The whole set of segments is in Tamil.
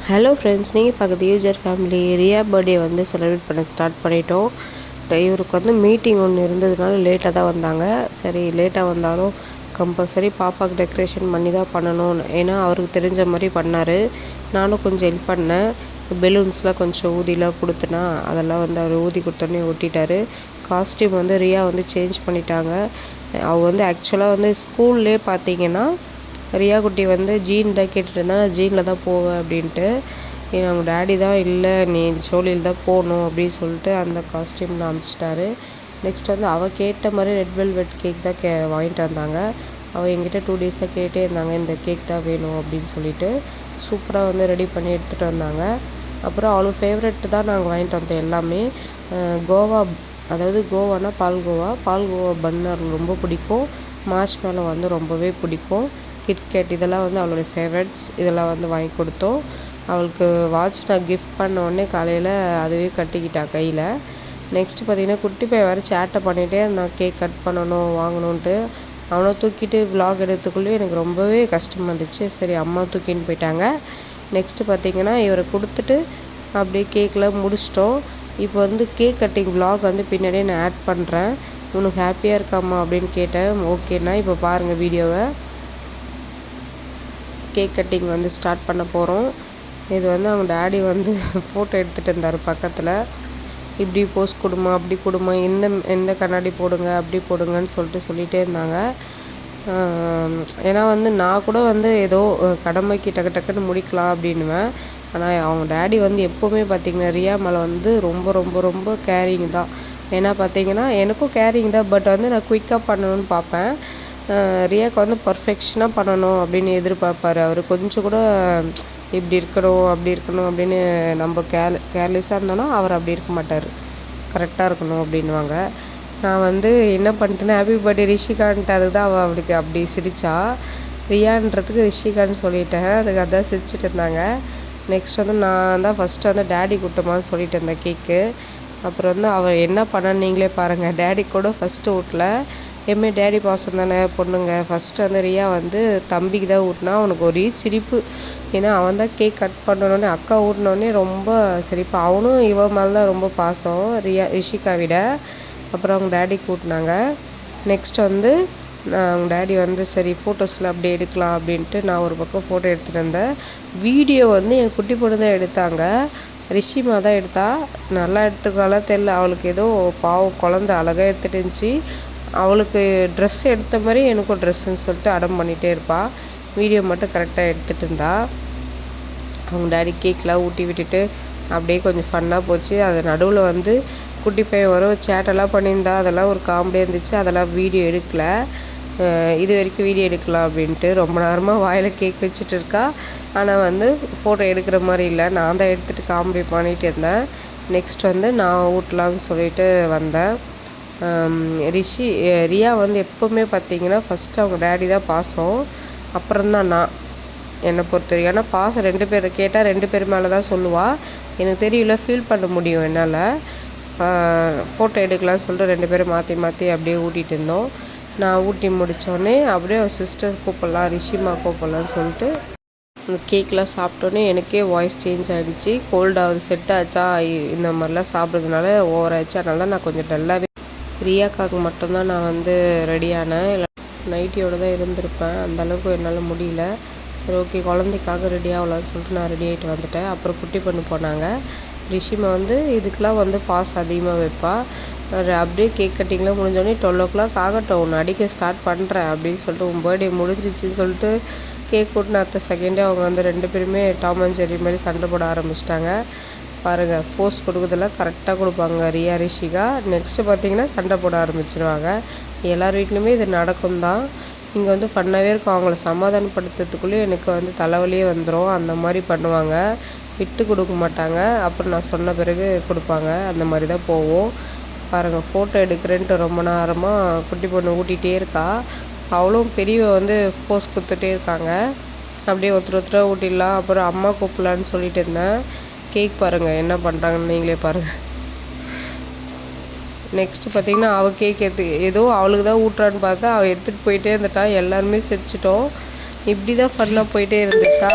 ஹலோ ஃப்ரெண்ட்ஸ், நீங்கள் பார்க்குறது யூஜர் ஃபேமிலி. ரியா பர்த்டே வந்து செலிப்ரேட் பண்ண ஸ்டார்ட் பண்ணிட்டோம். இவருக்கு வந்து மீட்டிங் ஒன்று இருந்ததுனால லேட்டாக தான் வந்தாங்க. சரி, லேட்டாக வந்தாலும் கம்பல்சரி பாப்பாவுக்கு டெக்கரேஷன் பண்ணி தான் பண்ணணும். ஏன்னா அவருக்கு தெரிஞ்ச மாதிரி பண்ணார். நானும் கொஞ்சம் ஹெல்ப் பண்ணேன். பெலூன்ஸ்லாம் கொஞ்சம் ஊதிலாம் கொடுத்தனா, அதெல்லாம் வந்து அவர் ஊதி கொடுத்தோன்னே ஒட்டிட்டார். காஸ்டியூம் வந்து ரியா வந்து சேஞ்ச் பண்ணிட்டாங்க. அவள் வந்து ஆக்சுவலாக வந்து ஸ்கூல்லே பார்த்தீங்கன்னா ரியா குட்டி வந்து ஜீன் தான் கேட்டுட்டு இருந்தா, நான் ஜீனில் தான் போவேன் அப்படின்ட்டு. அவங்க டேடி தான் இல்லை, நீ சோழியில் தான் போகணும் அப்படின்னு சொல்லிட்டு அந்த காஸ்டியூமில் அனுப்பிச்சிட்டாரு. நெக்ஸ்ட் வந்து அவள் கேட்ட மாதிரி ரெட் வெல்வெட் கேக் தான் வாங்கிட்டு வந்தாங்க. அவள் என்கிட்ட 2 டேஸாக கேட்டே இருந்தாங்க, இந்த கேக் தான் வேணும் அப்படின்னு சொல்லிட்டு. சூப்பராக வந்து ரெடி பண்ணி எடுத்துகிட்டு வந்தாங்க. அப்புறம் அவளுக்கு ஃபேவரெட்டு தான் நாங்கள் வாங்கிட்டு வந்தோம் எல்லாமே. கோவா, அதாவது கோவானா பால்கோவா பன்னு அவளுக்கு ரொம்ப பிடிக்கும். மார்ஷ்மெலோ வந்து ரொம்பவே பிடிக்கும். கிட்கேட் இதெல்லாம் வந்து அவளுடைய ஃபேவரெட்ஸ். இதெல்லாம் வந்து வாங்கி கொடுத்தோம். அவளுக்கு வாட்ச் நான் கிஃப்ட் பண்ண உடனே காலையில் அதுவே கட்டிக்கிட்டா கையில். நெக்ஸ்ட்டு பார்த்திங்கன்னா குட்டி பையன் வேறு சேட்டை பண்ணிகிட்டே நான் கேக் கட் பண்ணணும் வாங்கணுன்ட்டு. அவனை தூக்கிட்டு விலாக் எடுத்துக்குள்ளேயே எனக்கு ரொம்பவே கஷ்டமாக இருந்துச்சு. சரி, அம்மா தூக்கின்னு போயிட்டாங்க. நெக்ஸ்ட்டு பார்த்திங்கன்னா இவரை கொடுத்துட்டு அப்படியே கேக்கெலாம் முடிச்சிட்டோம். இப்போ வந்து கேக் கட்டிங் விலாக் வந்து பின்னாடியே நான் ஆட் பண்ணுறேன். உனக்கு ஹாப்பியாக இருக்காம்மா அப்படின்னு கேட்டேன். ஓகேண்ணா, இப்போ பாருங்கள் வீடியோவை. கேக் கட்டிங் வந்து ஸ்டார்ட் பண்ண போகிறோம். இது வந்து அவங்க டேடி வந்து ஃபோட்டோ எடுத்துகிட்டு இருந்தார் பக்கத்தில். இப்படி போஸ் கொடுமா, அப்படி கொடுமா, எந்த கண்ணாடி போடுங்க, அப்படி போடுங்கன்னு சொல்லிகிட்டே இருந்தாங்க. ஏன்னா வந்து நான் கூட வந்து ஏதோ கடமைக்கு டக்குன்னு முடிக்கலாம் அப்படின்னுவேன். ஆனால் அவங்க டேடி வந்து எப்போவுமே பார்த்திங்கன்னா ரியா மேலே வந்து ரொம்ப ரொம்ப ரொம்ப கேரிங் தான். ஏன்னா பார்த்திங்கன்னா எனக்கும் கேரிங் தான், பட் வந்து நான் குயிக்காக பண்ணணும்னு பார்ப்பேன். ரியாவுக்கு வந்து பர்ஃபெக்ஷனாக பண்ணணும் அப்படின்னு எதிர்பார்ப்பார். அவர் கொஞ்சம் கூட இப்படி இருக்கணும் அப்படி இருக்கணும் அப்படின்னு நம்ம கேர்லெஸ்ஸாக இருந்தோன்னா அவர் அப்படி இருக்க மாட்டார். கரெக்டாக இருக்கணும் அப்படின்வாங்க. நான் வந்து என்ன பண்ணிட்டேன்னா ஹாப்பி பர்த்டே ரிஷிகான்ட்டு, அதுக்கு தான் அவள் அவளுக்கு அப்படி சிரித்தா. ரியான்றதுக்கு ரிஷிகான்னு சொல்லிட்டேன். அதுக்கு அதான் சிரிச்சிட்டு இருந்தாங்க. நெக்ஸ்ட் வந்து நான் தான் ஃபஸ்ட்டு வந்து டேடி கூட்டமான்னு சொல்லிட்டு இருந்தேன் கேக்கு. அப்புறம் வந்து அவள் என்ன பண்ணான்னு நீங்களே பாருங்கள். டேடி கூட ஃபஸ்ட்டு ஊட்டல. எப்பவுமே டேடி பாசம் தானே பொண்ணுங்க. ஃபஸ்ட்டு வந்து ரியா வந்து தம்பிக்கு தான் ஊட்டினா. அவனுக்கு ஒரே சிரிப்பு. ஏன்னா அவன் தான் கேக் கட் பண்ணணுன்னே அக்கா ஊட்டினோடனே ரொம்ப சிரிப்பு. அவனும் இவன் மேலே தான் ரொம்ப பாசம், ரிஷிகா விட. அப்புறம் அவங்க டேடிக்கு ஊட்டினாங்க. நெக்ஸ்ட் வந்து அவங்க டேடி வந்து சரி ஃபோட்டோஸில் அப்படியே எடுக்கலாம் அப்படின்ட்டு நான் ஒரு பக்கம் ஃபோட்டோ எடுத்துகிட்டு இருந்தேன். வீடியோ வந்து என் குட்டி பொண்ணு தான் எடுத்தாங்க. ரிஷிமா தான் எடுத்தா. நல்லா எடுத்துக்கலாம் தெரில. அவளுக்கு ஏதோ பாவம் குழந்த அழகாக எடுத்துகிட்டு இருந்துச்சு. அவளுக்கு ட்ரெஸ் எடுத்த மாதிரி எனக்கும் ட்ரெஸ்ஸுன்னு சொல்லிட்டு அடம் பண்ணிகிட்டே இருப்பாள். வீடியோ மட்டும் கரெக்டாக எடுத்துகிட்டு இருந்தா. அவங்க டேடி கேக்கெலாம் ஊட்டி விட்டுட்டு அப்படியே கொஞ்சம் ஃபன்னாக போச்சு. அது நடுவில் வந்து குட்டி பையன் வர சேட்டெல்லாம் பண்ணியிருந்தா. அதெல்லாம் ஒரு காமெடியாக இருந்துச்சு. அதெல்லாம் வீடியோ எடுக்கலை. இது வரைக்கும் வீடியோ எடுக்கலாம் அப்படின்ட்டு ரொம்ப நேரமாக வாயில் கேக் வச்சுட்டு இருக்கா. ஆனால் வந்து ஃபோட்டோ எடுக்கிற மாதிரி இல்லை. நான் தான் எடுத்துகிட்டு காமெடி பண்ணிகிட்டு இருந்தேன். நெக்ஸ்ட் வந்து நான் ஊட்டலாம்னு சொல்லிட்டு வந்தேன். ரியா வந்து எப்போவுமே பார்த்திங்கன்னா ஃபஸ்ட்டு அவங்க டேடி தான் பாசம், அப்புறம்தான் நான், என்னை பொறுத்த வரைக்கும். ஏன்னா பாசம் 2 பேர் கேட்டால் 2 பேர் மேலே தான் சொல்லுவாள். எனக்கு தெரியல, ஃபீல் பண்ண முடியும் என்னால். ஃபோட்டோ எடுக்கலான்னு சொல்லிட்டு 2 பேரும் மாற்றி அப்படியே ஊட்டிகிட்டு இருந்தோம். நான் ஊட்டி முடித்தோடனே அப்படியே அவன் சிஸ்டர் கூப்பிட்லாம், ரிஷிமா கூப்பிட்லான்னு சொல்லிட்டு அந்த கேக்கெலாம் சாப்பிட்டோன்னே எனக்கே வாய்ஸ் சேஞ்ச் ஆகிடுச்சு. கோல்டாகுது, செட் ஆச்சா, இந்த மாதிரிலாம் சாப்பிட்றதுனால ஓவர் ஆயிடுச்சு. அதனால தான் நான் கொஞ்சம் டல்லாகவே ரியாக்காவுக்கு மட்டும்தான் நான் வந்து ரெடியானேன். இல்லை நைட்டியோடு தான் இருந்திருப்பேன். அந்தளவுக்கு என்னால் முடியல. சரி, ஓகே, குழந்தைக்காக ரெடி ஆகலான்னு சொல்லிட்டு நான் ரெடி ஆகிட்டு வந்துட்டேன். அப்புறம் குட்டி பொண்ணு போனாங்க. ரிஷிமா வந்து இதுக்கெலாம் வந்து பாஸ் அதிகமாக வைப்பாள். அப்படியே கேக் கட்டிங்லாம் முடிஞ்சோடனே 12 o'clock ஆகட்டும், ஒன்று அடிக்க ஸ்டார்ட் பண்ணுறேன் அப்படின்னு சொல்லிட்டு உன் பர்த்டே முடிஞ்சிச்சு சொல்லிட்டு கேக் கூட்டின அடுத்த செகண்டே அவங்க வந்து 2 பேருமே டாம் அண்ட் ஜெர்ரி மாதிரி சண்டை போட ஆரம்பிச்சிட்டாங்க. பாருங்கள், போஸ்ட் கொடுக்குறதெல்லாம் கரெக்டாக கொடுப்பாங்க ரியா ரிஷிகா. நெக்ஸ்ட்டு பார்த்திங்கன்னா சண்டை போட ஆரம்பிச்சிருவாங்க. எல்லார் வீட்லையுமே இது நடக்கும் தான். இங்கே வந்து ஃபன்னாகவே இருக்கும். அவங்கள சமாதானப்படுத்துறதுக்குள்ளேயே எனக்கு வந்து தலைவலியே வந்துடும். அந்த மாதிரி பண்ணுவாங்க, விட்டு கொடுக்க மாட்டாங்க. அப்புறம் நான் சொன்ன பிறகு கொடுப்பாங்க. அந்த மாதிரி தான் போவோம். பாருங்கள், ஃபோட்டோ எடுக்கிறேன்ட்டு ரொம்ப நேரமாக குட்டி பொண்ணு ஊட்டிகிட்டே இருக்கா. அவளும் பெரியவ வந்து போஸ் கொடுத்துட்டே இருக்காங்க. அப்படியே ஒருத்தராக ஊட்டிடலாம். அப்புறம் அம்மா கூப்பிடலான்னு சொல்லிட்டு இருந்தேன். கேக் பாருங்கள் என்ன பண்ணுறாங்கன்னு நீங்களே பாருங்கள். நெக்ஸ்ட்டு பார்த்திங்கன்னா அவள் கேக் ஏதோ அவளுக்கு தான் ஊட்டுறான்னு பார்த்தா அவள் எடுத்துகிட்டு போயிட்டே இருந்துட்டா. எல்லாருமே சிரிச்சிட்டோம். இப்படி தான் ஃபன்னாக போயிட்டே இருந்துச்சா.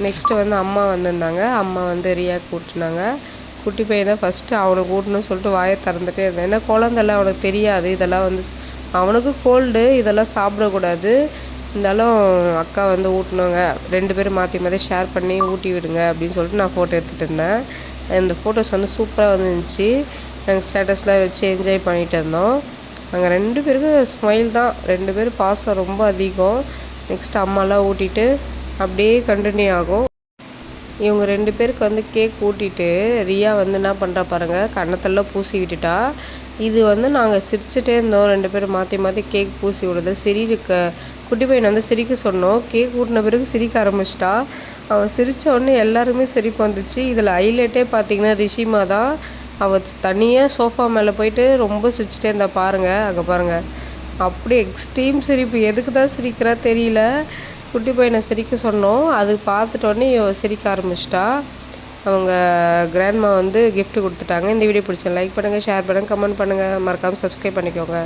நெக்ஸ்ட்டு வந்து அம்மா வந்திருந்தாங்க. அம்மா வந்து ரியாக்கு ஊட்டுனாங்க. குட்டி பையன் தான் ஃபஸ்ட்டு அவனுக்கு ஊட்டணும்னு சொல்லிட்டு வாயை திறந்துட்டே இருந்தேன். ஏன்னா குழந்தல்ல அவனுக்கு தெரியாது இதெல்லாம் வந்து அவனுக்கு கோல்டு இதெல்லாம் சாப்பிடக்கூடாது. இருந்தாலும் அக்கா வந்து ஊட்டினோங்க 2 பேரும் மாற்றி மாற்றி ஷேர் பண்ணி ஊட்டி விடுங்க அப்படின்னு சொல்லிட்டு நான் ஃபோட்டோ எடுத்துகிட்டு இருந்தேன். இந்த ஃபோட்டோஸ் வந்து சூப்பராக வந்துருந்துச்சு. நாங்கள் ஸ்டேட்டஸ்லாம் வச்சு என்ஜாய் பண்ணிகிட்டு இருந்தோம். நாங்கள் 2 பேருக்கும் ஸ்மைல் தான். 2 பேரும் பாசம் ரொம்ப அதிகம். நெக்ஸ்ட்டு அம்மாலாம் ஊட்டிட்டு அப்படியே கண்டினியூ ஆகும். இவங்க 2 பேருக்கு வந்து கேக் ஊட்டிட்டு ரியா வந்து என்ன பண்ணுறா பாருங்கள், கன்னத்தெல்லாம் பூசி விட்டுட்டா. இது வந்து நாங்கள் சிரிச்சுட்டே இருந்தோம். 2 பேரும் மாற்றி மாற்றி கேக் பூசி விடுது. குட்டி பையனை வந்து சிரிக்க சொன்னோம். கேக் ஊட்டின பிறகு சிரிக்க ஆரம்பிச்சிட்டா. அவன் சிரித்த உடனே எல்லாருமே சிரிப்பு வந்துச்சு. இதில் ஹைலைட்டே பார்த்தீங்கன்னா ரிஷிமா தான். அவள் தனியாக சோஃபா மேலே போயிட்டு ரொம்ப சிரிச்சுட்டே இருந்தா பாருங்கள். அங்கே பாருங்கள், அப்படியே எக்ஸ்ட்ரீம் சிரிப்பு. எதுக்கு தான் சிரிக்கிறா தெரியல. குட்டி பையனை சிரிக்க சொன்னோம். அது பார்த்துட்டோன்னே சிரிக்க ஆரம்பிச்சிட்டா. அவங்க கிராண்ட்மா வந்து கிஃப்ட் கொடுத்துட்டாங்க. இந்த வீடியோ பிடிச்சா லைக் பண்ணுங்கள், ஷேர் பண்ணுங்கள், கமெண்ட் பண்ணுங்கள், மறக்காமல் சப்ஸ்கிரைப் பண்ணிக்கோங்க.